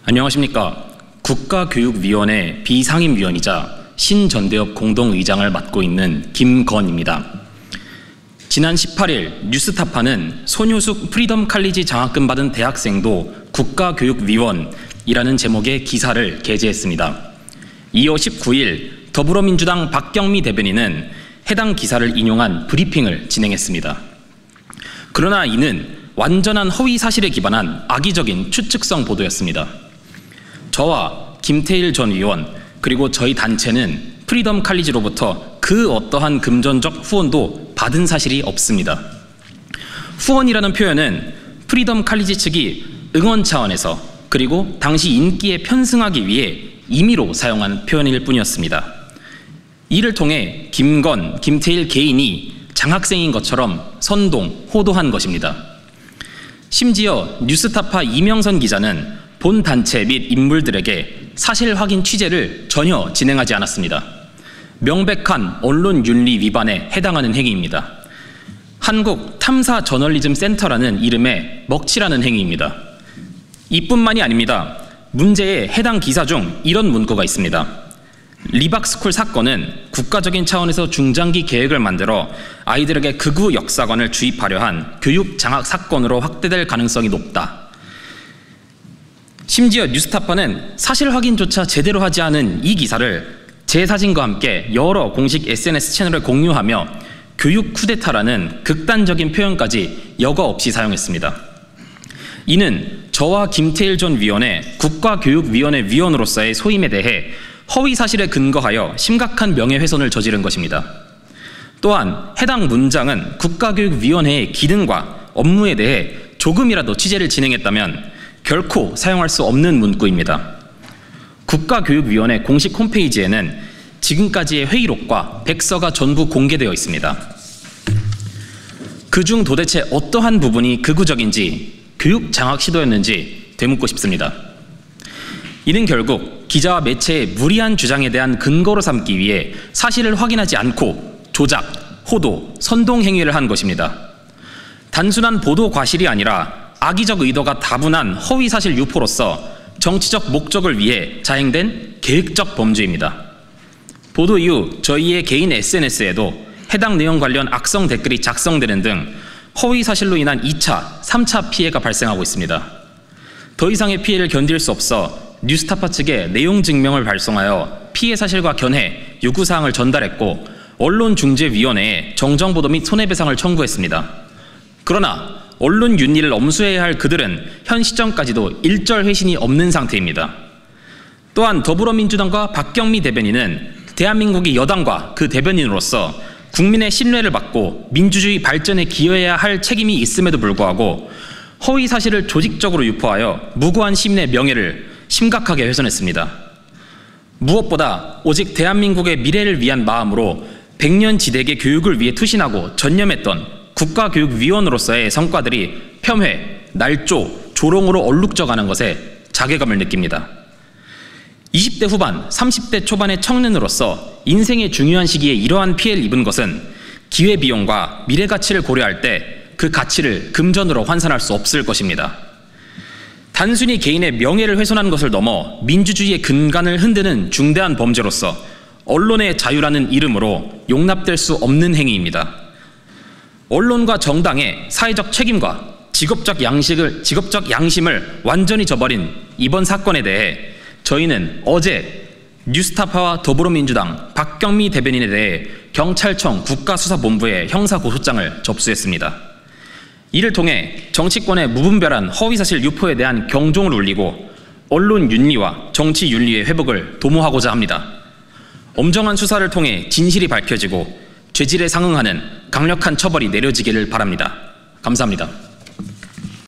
안녕하십니까. 국가교육위원회 비상임위원이자 신전대협 공동의장을 맡고 있는 김건입니다. 지난 18일 뉴스타파는 손효숙 프리덤 칼리지 장학금 받은 대학생도 국가교육위원이라는 제목의 기사를 게재했습니다. 이어 19일 더불어민주당 박경미 대변인은 해당 기사를 인용한 브리핑을 진행했습니다. 그러나 이는 완전한 허위 사실에 기반한 악의적인 추측성 보도였습니다. 저와 김태일 전 의원 그리고 저희 단체는 프리덤 칼리지로부터 그 어떠한 금전적 후원도 받은 사실이 없습니다. 후원이라는 표현은 프리덤 칼리지 측이 응원 차원에서 그리고 당시 인기에 편승하기 위해 임의로 사용한 표현일 뿐이었습니다. 이를 통해 김건, 김태일 개인이 장학생인 것처럼 선동, 호도한 것입니다. 심지어 뉴스타파 이명선 기자는 본 단체 및 인물들에게 사실 확인 취재를 전혀 진행하지 않았습니다. 명백한 언론윤리 위반에 해당하는 행위입니다. 한국 탐사 저널리즘 센터라는 이름의 먹칠하는 행위입니다. 이뿐만이 아닙니다. 문제의 해당 기사 중 이런 문구가 있습니다. 리박스쿨 사건은 국가적인 차원에서 중장기 계획을 만들어 아이들에게 극우 역사관을 주입하려 한 교육 장학 사건으로 확대될 가능성이 높다. 심지어 뉴스타파는 사실 확인조차 제대로 하지 않은 이 기사를 제 사진과 함께 여러 공식 SNS 채널에 공유하며 교육 쿠데타라는 극단적인 표현까지 여과 없이 사용했습니다. 이는 저와 김태일 전 위원의 국가교육위원회 위원으로서의 소임에 대해 허위 사실에 근거하여 심각한 명예훼손을 저지른 것입니다. 또한 해당 문장은 국가교육위원회의 기능과 업무에 대해 조금이라도 취재를 진행했다면 결코 사용할 수 없는 문구입니다. 국가교육위원회 공식 홈페이지에는 지금까지의 회의록과 백서가 전부 공개되어 있습니다. 그중 도대체 어떠한 부분이 극우적인지 교육 장학 시도였는지 되묻고 싶습니다. 이는 결국 기자와 매체의 무리한 주장에 대한 근거로 삼기 위해 사실을 확인하지 않고 조작, 호도, 선동 행위를 한 것입니다. 단순한 보도 과실이 아니라 악의적 의도가 다분한 허위 사실 유포로서 정치적 목적을 위해 자행된 계획적 범죄입니다. 보도 이후 저희의 개인 SNS에도 해당 내용 관련 악성 댓글이 작성되는 등 허위 사실로 인한 2차, 3차 피해가 발생하고 있습니다. 더 이상의 피해를 견딜 수 없어 뉴스타파 측에 내용 증명을 발송하여 피해 사실과 견해, 요구사항을 전달했고 언론중재위원회에 정정보도 및 손해배상을 청구했습니다. 그러나 언론 윤리를 엄수해야 할 그들은 현 시점까지도 일절 회신이 없는 상태입니다. 또한 더불어민주당과 박경미 대변인은 대한민국의 여당과 그 대변인으로서 국민의 신뢰를 받고 민주주의 발전에 기여해야 할 책임이 있음에도 불구하고 허위 사실을 조직적으로 유포하여 무고한 시민의 명예를 심각하게 훼손했습니다. 무엇보다 오직 대한민국의 미래를 위한 마음으로 백년지대의 교육을 위해 투신하고 전념했던 국가교육위원으로서의 성과들이 폄훼, 날조, 조롱으로 얼룩져가는 것에 자괴감을 느낍니다. 20대 후반, 30대 초반의 청년으로서 인생의 중요한 시기에 이러한 피해를 입은 것은 기회비용과 미래가치를 고려할 때 그 가치를 금전으로 환산할 수 없을 것입니다. 단순히 개인의 명예를 훼손한 것을 넘어 민주주의의 근간을 흔드는 중대한 범죄로서 언론의 자유라는 이름으로 용납될 수 없는 행위입니다. 언론과 정당의 사회적 책임과 직업적 양심을 완전히 저버린 이번 사건에 대해 저희는 어제 뉴스타파와 더불어민주당 박경미 대변인에 대해 경찰청 국가수사본부에 형사고소장을 접수했습니다. 이를 통해 정치권의 무분별한 허위사실 유포에 대한 경종을 울리고 언론 윤리와 정치 윤리의 회복을 도모하고자 합니다. 엄정한 수사를 통해 진실이 밝혀지고 죄질에 상응하는 강력한 처벌이 내려지기를 바랍니다. 감사합니다.